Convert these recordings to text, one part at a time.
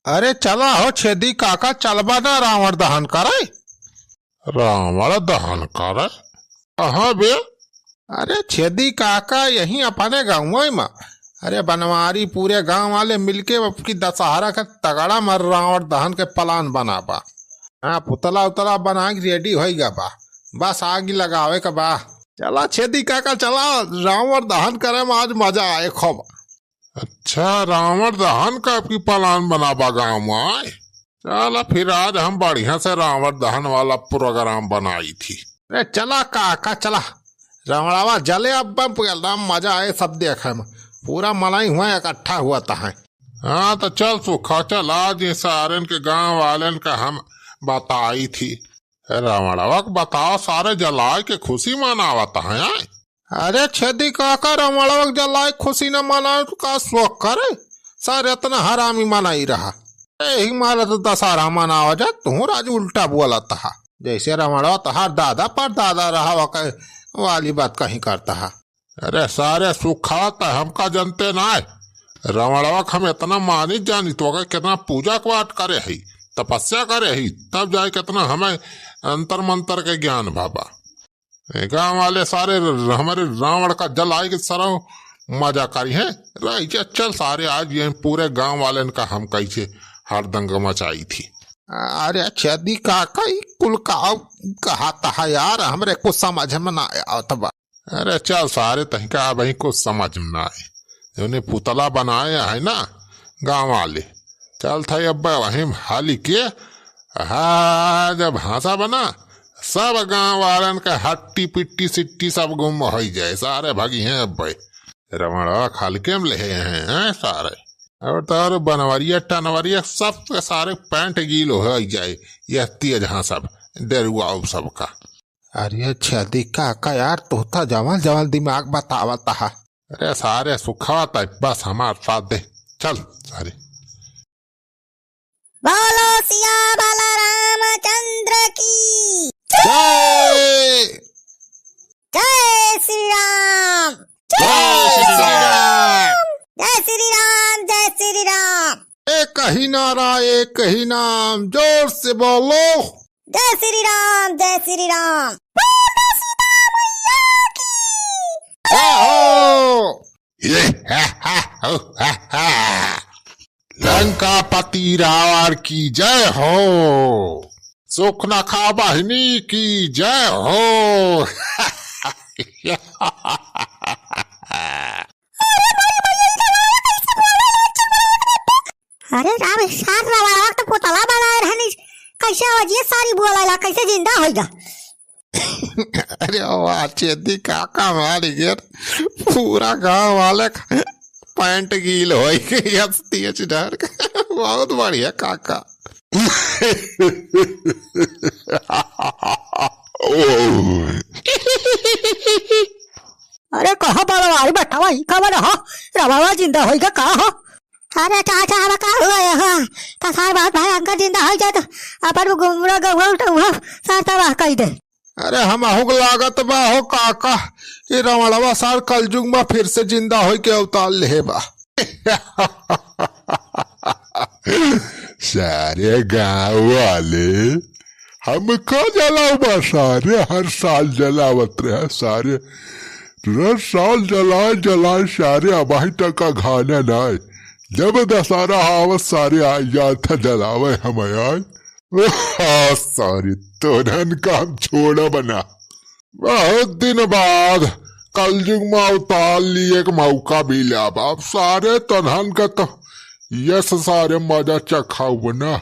अरे चला हो छेदी काका, चलबा ना रावण दहन करे। रावण दहन करे? कहाँ बे? अरे छेदी काका यही अपने गाँव में। अरे बनवारी पूरे गांव वाले मिलके की दशहरा का तगड़ा मर रावण दहन के प्लान बना बा। हाँ, पुतला उतला बना के रेडी हो गया बा, बस आग लगावे का बा। चला छेदी काका, चला रावण दहन करे में आज मजा आए खूब। अच्छा, रावण दहन का आपकी प्लान बनाबा गाँव में? चला फिर आज हम बढ़िया से रावण दहन वाला प्रोग्राम बनाई थी। अरे चला काका चला, रावणावा जले अब एकदम मजा आए सब देखे में, पूरा मलाई हुआ इकट्ठा हुआ था है। हाँ तो चल सुखा, चल आज सारन के गांव वालन का हम बताई थी। रावणवा बताओ, सारे जलाए के खुशी मनावता है। अरे छेदी काका, रावणवा जलाए खुशी न मनाए तो का शौक करे, सारे इतना हरामी मनाई रहा। यही मारा तो दशहरा मनावा जा, तू राज उल्टा बोला था। जैसे रावणवा तहार दादा पर दादा रहा वाली बात कहीं करता है। अरे सारे सुखाता हमका जनते ना, रावणवा हम इतना मानी जानी तो कितना पूजा पाठ करे ही, तपस्या करे ही, तब जाए कितना हमें अंतर मंतर के ज्ञान बाबा। गांव वाले सारे हमारे रावण का जलाए के सरो मजा करी है रही। चल सारे आज ये पूरे गांव वाले का हम कैसे हरदंग मचाई थी। अरे छेदी काका, कुल कहा था यार, हमरे कुछ समझ में ना आया। अरे चल सारे तहका वही कुछ समझ में ना आए, उन्हें पुतला बनाया है ना गांव वाले। चल था अब वही हाली के हाँ, जब भाषा बना सब गांव वालन का हट्टी पिट्टी सिट्टी सब गुम हो जाए, सारे भागी हैं। अब भाई रमणवा खाल के ले हैं सारे, और तो बनवरिया टनवरिया सब सारे पैंट गील हो जाए, यह तेज हाँ सब डरुआ सबका। अरे छेदी काका यार, तो था जवाल जवाल दिमाग बतावता है। अरे सारे सुखाता बस हमारे साथ दे, चल सारे। बोलो सिया बाला रामचंद्र की जय। जय श्री राम, जय श्री राम, जय श्री राम, जय श्री राम। एक ही नारा एक ही नाम, जोर से बोलो। जय श्री राम, जय श्री राम। लंकापति रावण की जय हो, सुखनखा बहिनी की जय हो। अरे राम, साथ रवा तो पुतला बना रहनी, कैसे अजिए सारी बोला कैसे जिंदा होगा। अरे वाह छेदी काका, मारी गिर पूरा गांव वाले पैंट गील हो गई डर। बहुत बढ़िया काका। अरे कहा बलवारी बैठा वही खबर हो, रवा जिंदा होगा का हो। अरे चाचा अब का हुआ है, तो सार बात भाई अंकल जिंदा हो जाए तो अपन गुमरा गवा सार तबाह कर दे। अरे हम लागत बा हो काका, ये रावणवा सार कलयुग में फिर से जिंदा हो के अवतार ले बा। सारे गांव वाले हमको जलाओ बा, सारे हर साल जलावत रहे, सारे हर साल जलाए सारे अबाही तक का खाना ना। जब दशहरा आवत सारे आ जाता जलावे हम आए। सारी तोरन का हम छोड़ा बना, बहुत दिन बाद कलयुग में अवतार लिए एक मौका भी लिया। अब सारे तनहन का तो यस सारे मजा चखाओ बना,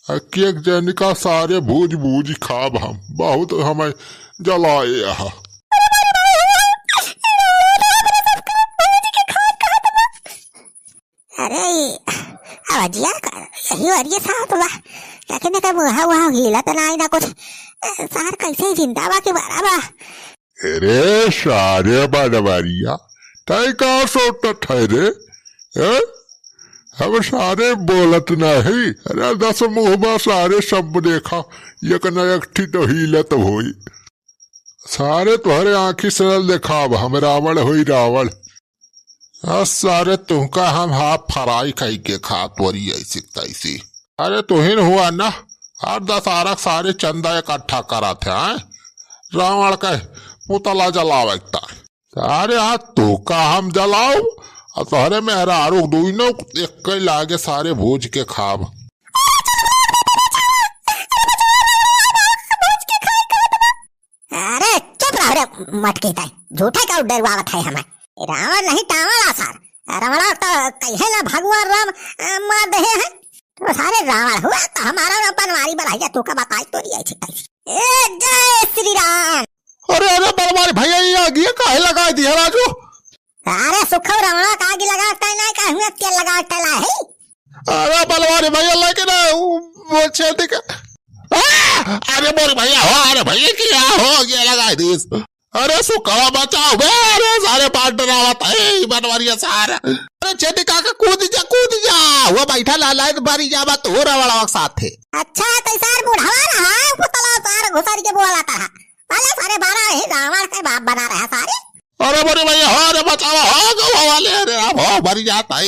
एक जन का सारे भूज खाब हम, बहुत हमें जलाए यहाँ। अरे अवजिया कर यही वरिये साथ बा, लेकिन का मुहा वहा हिला तो ना कुछ, सार कैसे जिंदा बा के बराबा। अरे सारे बनवरिया तय का सोचता ठहरे, हम सारे बोलत नहीं। अरे 10 मुँह सारे सब देखा, एक न एक ठी तो हिलत होई, सारे तुम्हारे आँखी से देखा हम रावण हुई रावण। सारे तुमका हम हाफ फ्राई खाई के खात वरी ऐसी तैसी। अरे तुहिन हुआ ना और दशहरा सारे चंदा इकट्ठा करा थे रावण का पुतला जलावता सारे हाथ तो का हम जलाओ और तोहरे मेहरारू दोनों एक लागे सारे भूज के खाब। अरे चुप रहो रे मटकी ताई, झूठा का डरवावत है हमें। रावण नहीं टावण आसार रावण तो कहे ना भगवान राम मार दे हैं तो सारे रावण हुआ तो हमारा बनवारी बनाई तू का बताई तो नहीं आई। जय श्री राम। अरे अरे बलवारी भैया ये आगे काहे लगा दिया राजू? अरे सुखो रावण का आगे लगाता नहीं का हुआ तेल लगाता है। अरे बलवारी भैया लेकिन वो छेदी का अरे बोल भैया हो, अरे भैया क्या हो गया लगा दीस। अरे सुखवा बचाओ बे, अरे सारे पार्टनर आवत है बनवारिया सारा। अरे छेदी काका कूद जा वो बैठा लाला बारी जावा तो रावण साथ थे। अच्छा तो सार बुढ़ावा रहा पुतला सार घुसर के बोला था पहले सारे 12 ही रावण के बाप बना रहा सारे। अरे बोले भैया हो, अरे बचाओ हो गवा वाले, अरे आप हो भरी जाता है।